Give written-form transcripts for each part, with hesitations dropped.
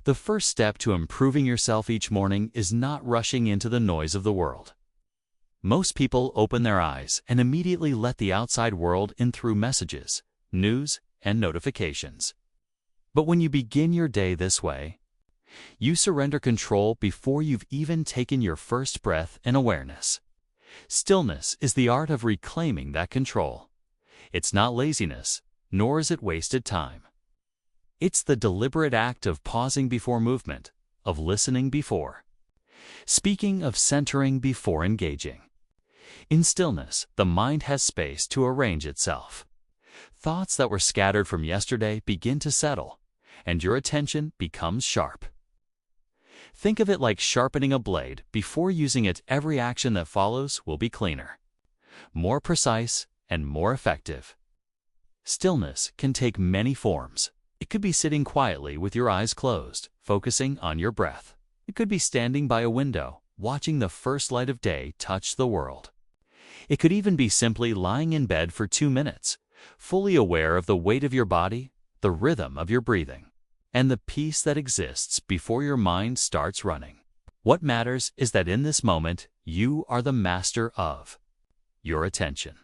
The first step to improving yourself each morning is not rushing into the noise of the world. Most people open their eyes and immediately let the outside world in through messages, news, and notifications. But when you begin your day this way, you surrender control before you've even taken your first breath in awareness. Stillness is the art of reclaiming that control. It's not laziness, nor is it wasted time. It's the deliberate act of pausing before movement, of listening before speaking, of centering before engaging. In stillness, the mind has space to arrange itself. Thoughts that were scattered from yesterday begin to settle, and your attention becomes sharp. Think of it like sharpening a blade. Before using it, every action that follows will be cleaner, more precise, and more effective. Stillness can take many forms. It could be sitting quietly with your eyes closed, focusing on your breath. It could be standing by a window, watching the first light of day touch the world. It could even be simply lying in bed for 2 minutes, fully aware of the weight of your body, the rhythm of your breathing, and the peace that exists before your mind starts running. What matters is that in this moment, you are the master of your attention.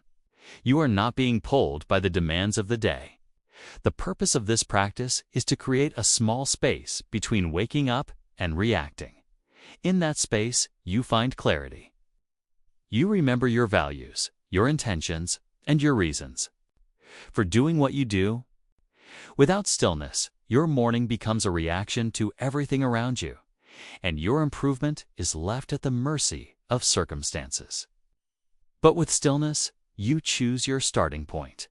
You are not being pulled by the demands of the day. The purpose of this practice is to create a small space between waking up and reacting. In that space, you find clarity. You remember your values, your intentions, and your reasons for doing what you do. Without stillness, your morning becomes a reaction to everything around you, and your improvement is left at the mercy of circumstances. But with stillness, you choose your starting point.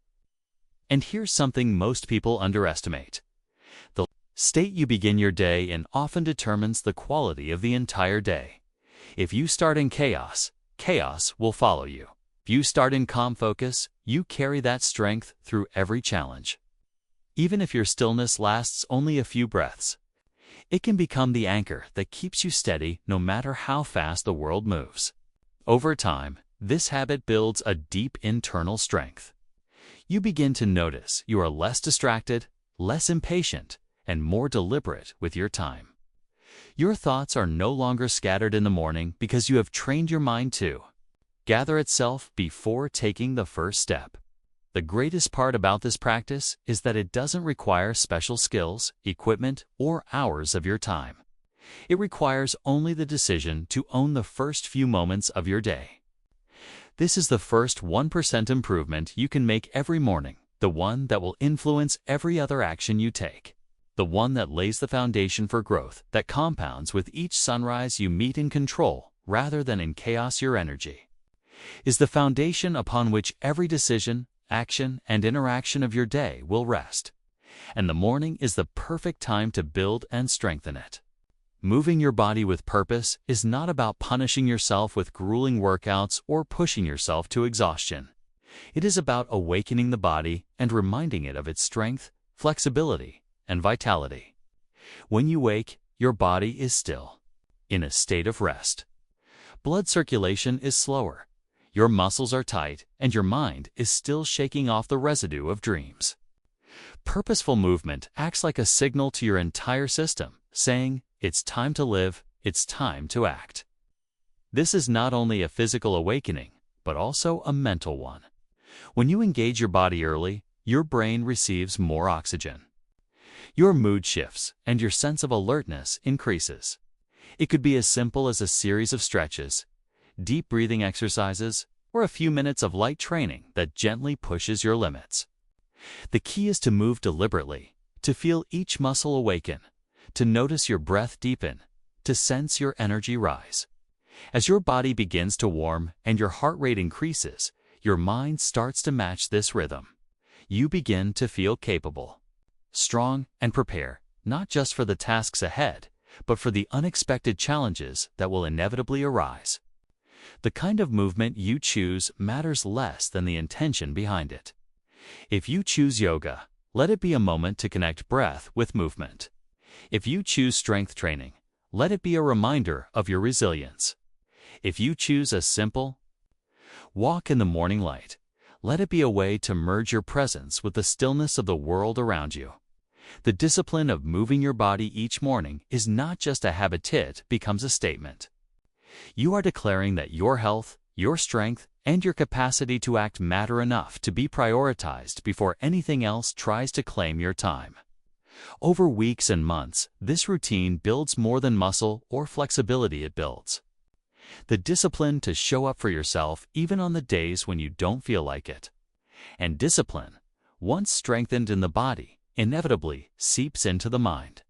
And here's something most people underestimate. The state you begin your day in often determines the quality of the entire day. If you start in chaos, chaos will follow you. If you start in calm focus, you carry that strength through every challenge. Even if your stillness lasts only a few breaths, it can become the anchor that keeps you steady no matter how fast the world moves. Over time, this habit builds a deep internal strength. You begin to notice you are less distracted, less impatient, and more deliberate with your time. Your thoughts are no longer scattered in the morning because you have trained your mind to gather itself before taking the first step. The greatest part about this practice is that it doesn't require special skills, equipment, or hours of your time. It requires only the decision to own the first few moments of your day. This is the first 1% improvement you can make every morning, the one that will influence every other action you take, the one that lays the foundation for growth that compounds with each sunrise you meet in control rather than in chaos. Your energy is the foundation upon which every decision, action, and interaction of your day will rest, and the morning is the perfect time to build and strengthen it. Moving your body with purpose is not about punishing yourself with grueling workouts or pushing yourself to exhaustion. It is about awakening the body and reminding it of its strength, flexibility, and vitality. When you wake, your body is still, in a state of rest. Blood circulation is slower, your muscles are tight, and your mind is still shaking off the residue of dreams. Purposeful movement acts like a signal to your entire system, saying, "It's time to live, it's time to act." This is not only a physical awakening, but also a mental one. When you engage your body early, your brain receives more oxygen. Your mood shifts, and your sense of alertness increases. It could be as simple as a series of stretches, deep breathing exercises, or a few minutes of light training that gently pushes your limits. The key is to move deliberately, to feel each muscle awaken, to notice your breath deepen, to sense your energy rise. As your body begins to warm and your heart rate increases, your mind starts to match this rhythm. You begin to feel capable, strong, and prepare, not just for the tasks ahead, but for the unexpected challenges that will inevitably arise. The kind of movement you choose matters less than the intention behind it. If you choose yoga, let it be a moment to connect breath with movement. If you choose strength training, let it be a reminder of your resilience. If you choose a simple walk in the morning light, let it be a way to merge your presence with the stillness of the world around you. The discipline of moving your body each morning is not just a habit, it becomes a statement. You are declaring that your health, your strength, and your capacity to act matter enough to be prioritized before anything else tries to claim your time. Over weeks and months, this routine builds more than muscle or flexibility, it builds the discipline to show up for yourself even on the days when you don't feel like it. And discipline, once strengthened in the body, inevitably seeps into the mind.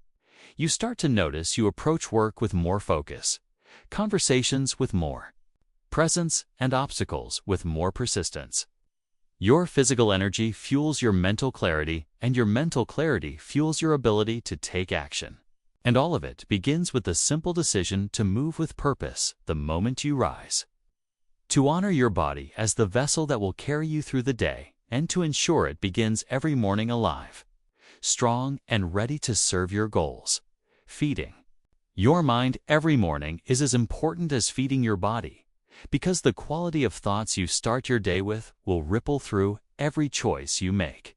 You start to notice you approach work with more focus, conversations with more presence, and obstacles with more persistence. Your physical energy fuels your mental clarity, and your mental clarity fuels your ability to take action. And all of it begins with the simple decision to move with purpose the moment you rise. To honor your body as the vessel that will carry you through the day, and to ensure it begins every morning alive, strong, and ready to serve your goals. Feeding your mind every morning is as important as feeding your body, because the quality of thoughts you start your day with will ripple through every choice you make.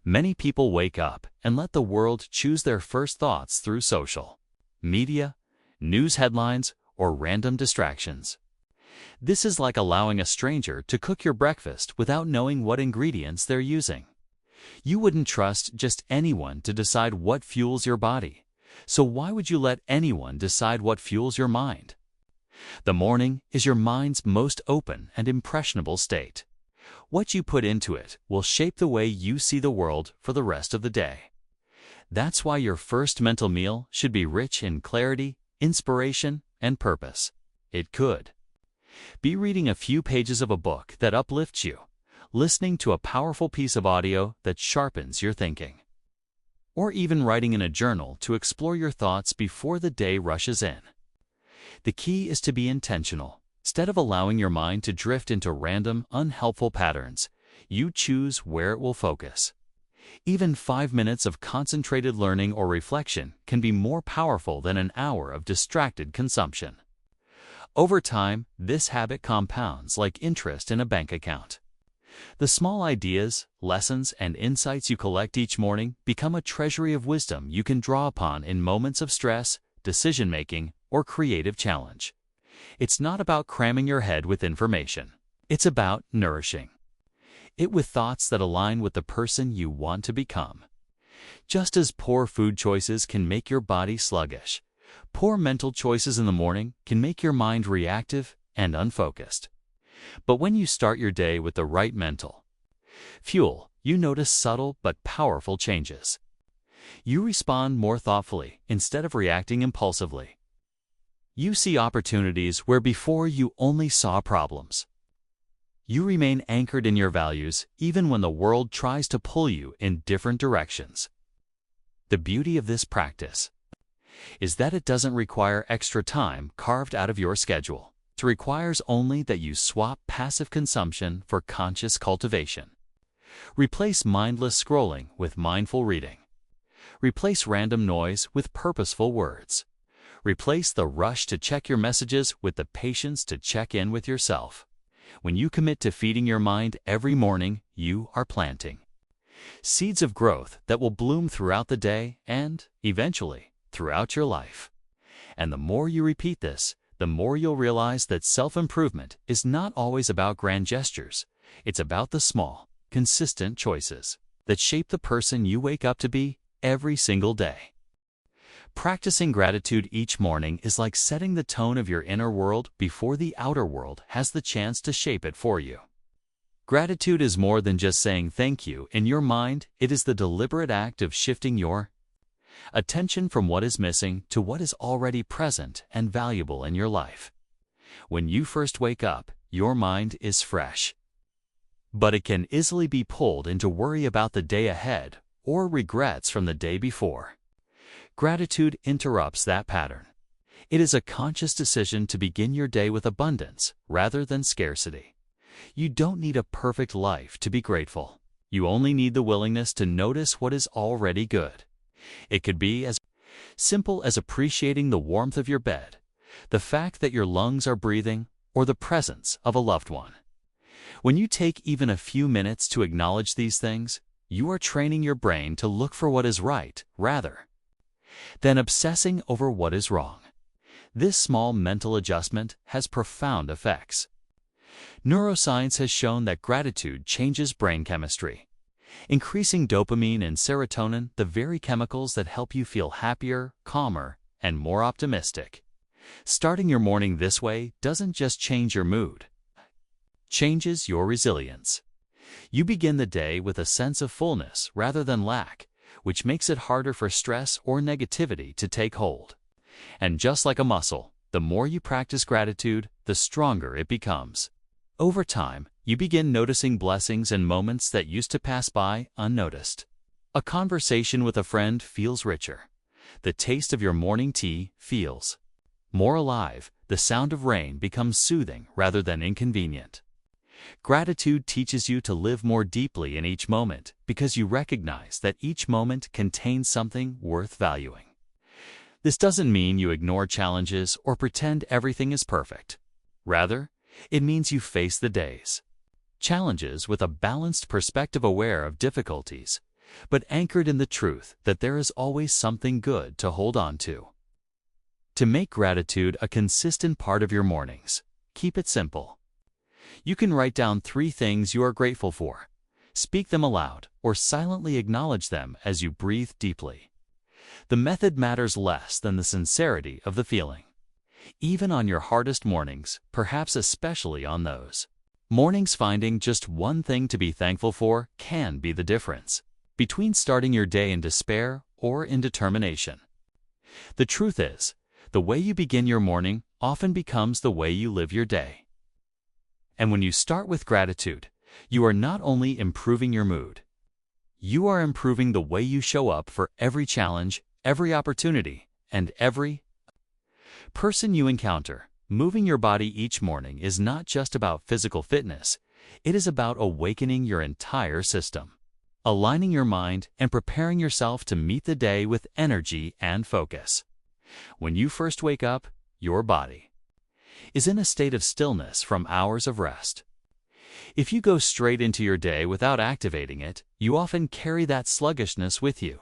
Many people wake up and let the world choose their first thoughts through social media, news headlines, or random distractions. This is like allowing a stranger to cook your breakfast without knowing what ingredients they're using. You wouldn't trust just anyone to decide what fuels your body, so why would you let anyone decide what fuels your mind? The morning is your mind's most open and impressionable state. What you put into it will shape the way you see the world for the rest of the day. That's why your first mental meal should be rich in clarity, inspiration, and purpose. It could be reading a few pages of a book that uplifts you, listening to a powerful piece of audio that sharpens your thinking, or even writing in a journal to explore your thoughts before the day rushes in. The key is to be intentional. Instead of allowing your mind to drift into random, unhelpful patterns, you choose where it will focus. Even 5 minutes of concentrated learning or reflection can be more powerful than an hour of distracted consumption. Over time, this habit compounds like interest in a bank account. The small ideas, lessons, and insights you collect each morning become a treasury of wisdom you can draw upon in moments of stress, decision-making, or creative challenge. It's not about cramming your head with information. It's about nourishing it with thoughts that align with the person you want to become. Just as poor food choices can make your body sluggish, poor mental choices in the morning can make your mind reactive and unfocused. But when you start your day with the right mental fuel, you notice subtle but powerful changes. You respond more thoughtfully instead of reacting impulsively. You see opportunities where before you only saw problems. You remain anchored in your values even when the world tries to pull you in different directions. The beauty of this practice is that it doesn't require extra time carved out of your schedule. It requires only that you swap passive consumption for conscious cultivation. Replace mindless scrolling with mindful reading. Replace random noise with purposeful words. Replace the rush to check your messages with the patience to check in with yourself. When you commit to feeding your mind every morning, you are planting seeds of growth that will bloom throughout the day and, eventually, throughout your life. And the more you repeat this, the more you'll realize that self-improvement is not always about grand gestures. It's about the small, consistent choices that shape the person you wake up to be every single day. Practicing gratitude each morning is like setting the tone of your inner world before the outer world has the chance to shape it for you. Gratitude is more than just saying thank you in your mind. It is the deliberate act of shifting your attention from what is missing to what is already present and valuable in your life. When you first wake up, your mind is fresh, but it can easily be pulled into worry about the day ahead or regrets from the day before. Gratitude interrupts that pattern. It is a conscious decision to begin your day with abundance rather than scarcity. You don't need a perfect life to be grateful. You only need the willingness to notice what is already good. It could be as simple as appreciating the warmth of your bed, the fact that your lungs are breathing, or the presence of a loved one. When you take even a few minutes to acknowledge these things, you are training your brain to look for what is right rather than obsessing over what is wrong. This small mental adjustment has profound effects. Neuroscience has shown that gratitude changes brain chemistry, increasing dopamine and serotonin, the very chemicals that help you feel happier, calmer, and more optimistic. Starting your morning this way doesn't just change your mood, it changes your resilience. You begin the day with a sense of fullness rather than lack, which makes it harder for stress or negativity to take hold. And just like a muscle, the more you practice gratitude, the stronger it becomes. Over time, you begin noticing blessings and moments that used to pass by unnoticed. A conversation with a friend feels richer. The taste of your morning tea feels more alive. The sound of rain becomes soothing rather than inconvenient. Gratitude teaches you to live more deeply in each moment because you recognize that each moment contains something worth valuing. This doesn't mean you ignore challenges or pretend everything is perfect. Rather, it means you face the day's challenges with a balanced perspective, aware of difficulties, but anchored in the truth that there is always something good to hold on to. To make gratitude a consistent part of your mornings, keep it simple. You can write down 3 things you are grateful for, speak them aloud, or silently acknowledge them as you breathe deeply. The method matters less than the sincerity of the feeling. Even on your hardest mornings, perhaps especially on those mornings, finding just one thing to be thankful for can be the difference between starting your day in despair or in determination. The truth is, the way you begin your morning often becomes the way you live your day. And when you start with gratitude, you are not only improving your mood, you are improving the way you show up for every challenge, every opportunity, and every person you encounter. Moving your body each morning is not just about physical fitness, it is about awakening your entire system, aligning your mind, and preparing yourself to meet the day with energy and focus. When you first wake up, your body is in a state of stillness from hours of rest. If you go straight into your day without activating it, you often carry that sluggishness with you,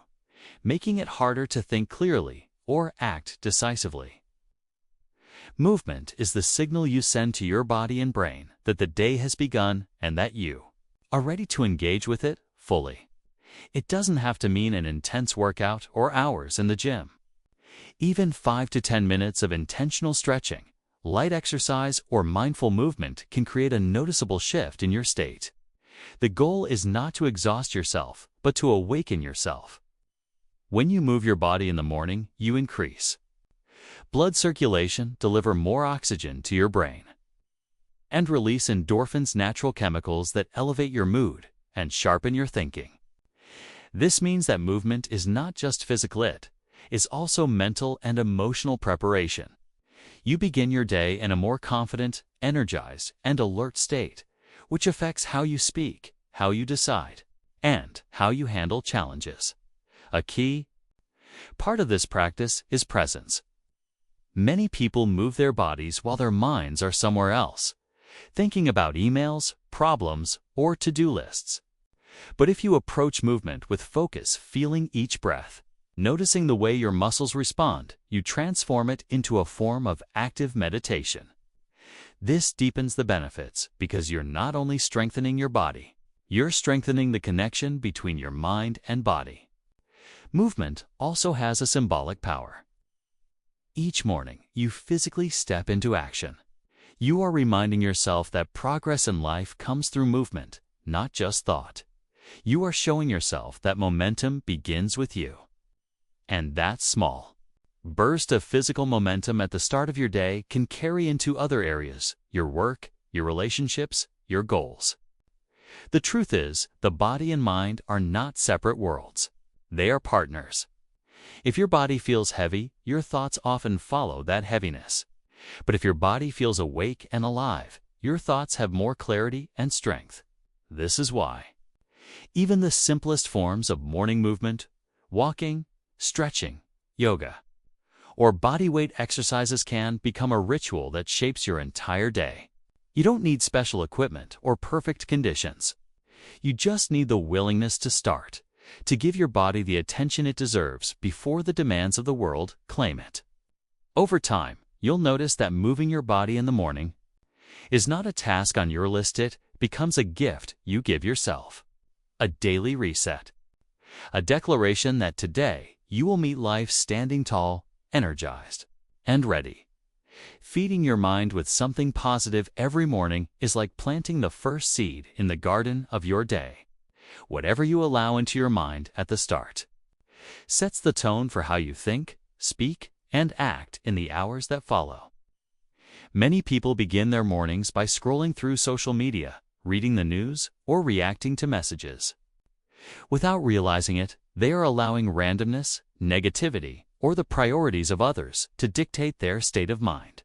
making it harder to think clearly or act decisively. Movement is the signal you send to your body and brain that the day has begun and that you are ready to engage with it fully. It doesn't have to mean an intense workout or hours in the gym. Even 5 to 10 minutes of intentional stretching, light exercise, or mindful movement can create a noticeable shift in your state. The goal is not to exhaust yourself, but to awaken yourself. When you move your body in the morning, you increase blood circulation, deliver more oxygen to your brain, and release endorphins, natural chemicals that elevate your mood and sharpen your thinking. This means that movement is not just physical, it is also mental and emotional preparation. You begin your day in a more confident, energized, and alert state, which affects how you speak, how you decide, and how you handle challenges. A key part of this practice is presence. Many people move their bodies while their minds are somewhere else, thinking about emails, problems, or to-do lists. But if you approach movement with focus, feeling each breath, noticing the way your muscles respond, you transform it into a form of active meditation. This deepens the benefits because you're not only strengthening your body, you're strengthening the connection between your mind and body. Movement also has a symbolic power. Each morning, you physically step into action. You are reminding yourself that progress in life comes through movement, not just thought. You are showing yourself that momentum begins with you. And that small burst of physical momentum at the start of your day can carry into other areas, your work, your relationships, your goals. The truth is, the body and mind are not separate worlds. They are partners. If your body feels heavy, your thoughts often follow that heaviness. But if your body feels awake and alive, your thoughts have more clarity and strength. This is why even the simplest forms of morning movement, walking, stretching, yoga, or bodyweight exercises can become a ritual that shapes your entire day. You don't need special equipment or perfect conditions. You just need the willingness to start, to give your body the attention it deserves before the demands of the world claim it. Over time, you'll notice that moving your body in the morning is not a task on your list. It becomes a gift you give yourself. A daily reset. A declaration that today you will meet life standing tall, energized, and ready. Feeding your mind with something positive every morning is like planting the first seed in the garden of your day. Whatever you allow into your mind at the start sets the tone for how you think, speak, and act in the hours that follow. Many people begin their mornings by scrolling through social media, reading the news, or reacting to messages. Without realizing it, they are allowing randomness, negativity, or the priorities of others to dictate their state of mind.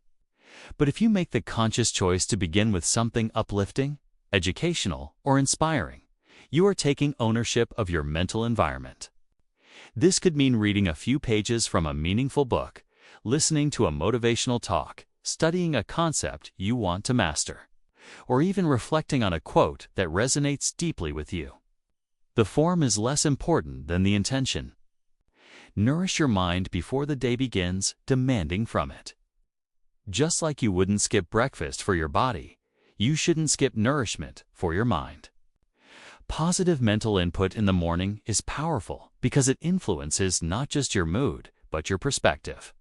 But if you make the conscious choice to begin with something uplifting, educational, or inspiring, you are taking ownership of your mental environment. This could mean reading a few pages from a meaningful book, listening to a motivational talk, studying a concept you want to master, or even reflecting on a quote that resonates deeply with you. The form is less important than the intention. Nourish your mind before the day begins demanding from it. Just like you wouldn't skip breakfast for your body, you shouldn't skip nourishment for your mind. Positive mental input in the morning is powerful because it influences not just your mood, but your perspective.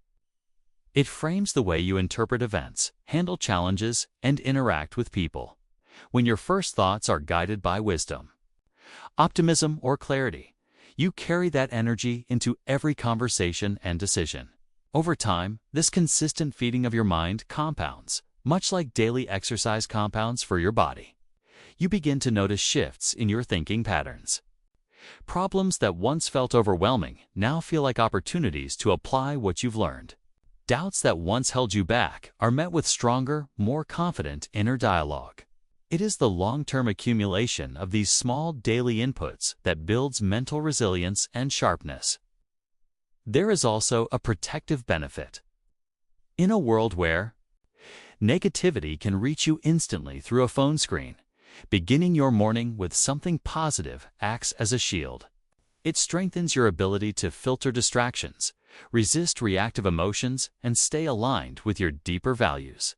It frames the way you interpret events, handle challenges, and interact with people. When your first thoughts are guided by wisdom, optimism, or clarity, you carry that energy into every conversation and decision. Over time, this consistent feeding of your mind compounds, much like daily exercise compounds for your body. You begin to notice shifts in your thinking patterns. Problems that once felt overwhelming now feel like opportunities to apply what you've learned. Doubts that once held you back are met with stronger, more confident inner dialogue. It is the long-term accumulation of these small daily inputs that builds mental resilience and sharpness. There is also a protective benefit. In a world where negativity can reach you instantly through a phone screen, beginning your morning with something positive acts as a shield. It strengthens your ability to filter distractions, resist reactive emotions, and stay aligned with your deeper values.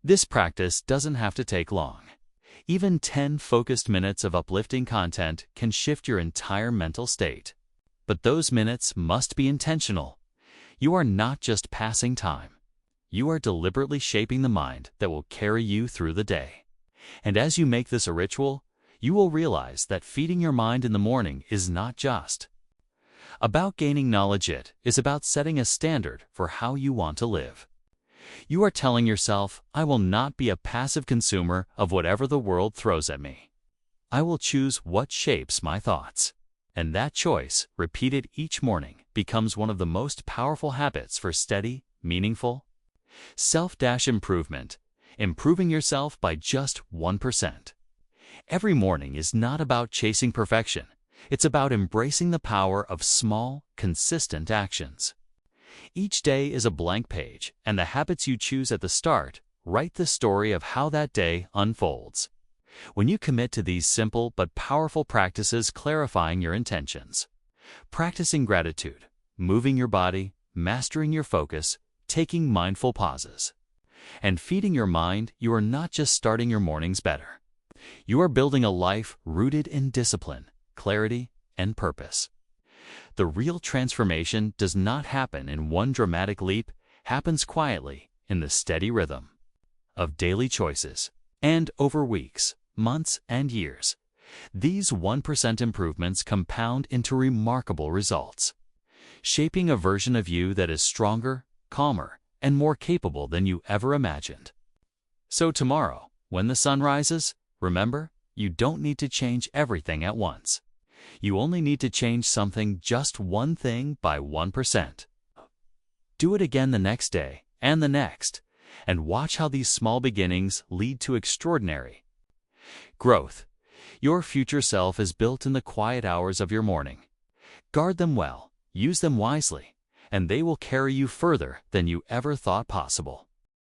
This practice doesn't have to take long. Even 10 focused minutes of uplifting content can shift your entire mental state. But those minutes must be intentional. You are not just passing time. You are deliberately shaping the mind that will carry you through the day. And as you make this a ritual, you will realize that feeding your mind in the morning is not just about gaining knowledge. It is about setting a standard for how you want to live. You are telling yourself, I will not be a passive consumer of whatever the world throws at me. I will choose what shapes my thoughts. And that choice, repeated each morning, becomes one of the most powerful habits for steady, meaningful self-improvement. Improving yourself by just 1%. Every morning is not about chasing perfection. It's about embracing the power of small, consistent actions. Each day is a blank page, and the habits you choose at the start write the story of how that day unfolds. When you commit to these simple but powerful practices, clarifying your intentions, practicing gratitude, moving your body, mastering your focus, taking mindful pauses, and feeding your mind, you are not just starting your mornings better. You are building a life rooted in discipline, clarity, and purpose. The real transformation does not happen in one dramatic leap, happens quietly in the steady rhythm of daily choices. And over weeks, months, and years, these 1% improvements compound into remarkable results, shaping a version of you that is stronger, calmer, and more capable than you ever imagined. So tomorrow, when the sun rises, remember, you don't need to change everything at once. You only need to change something, just one thing by 1%. Do it again the next day and the next, and watch how these small beginnings lead to extraordinary growth. Your future self is built in the quiet hours of your morning. Guard them well, use them wisely, and they will carry you further than you ever thought possible.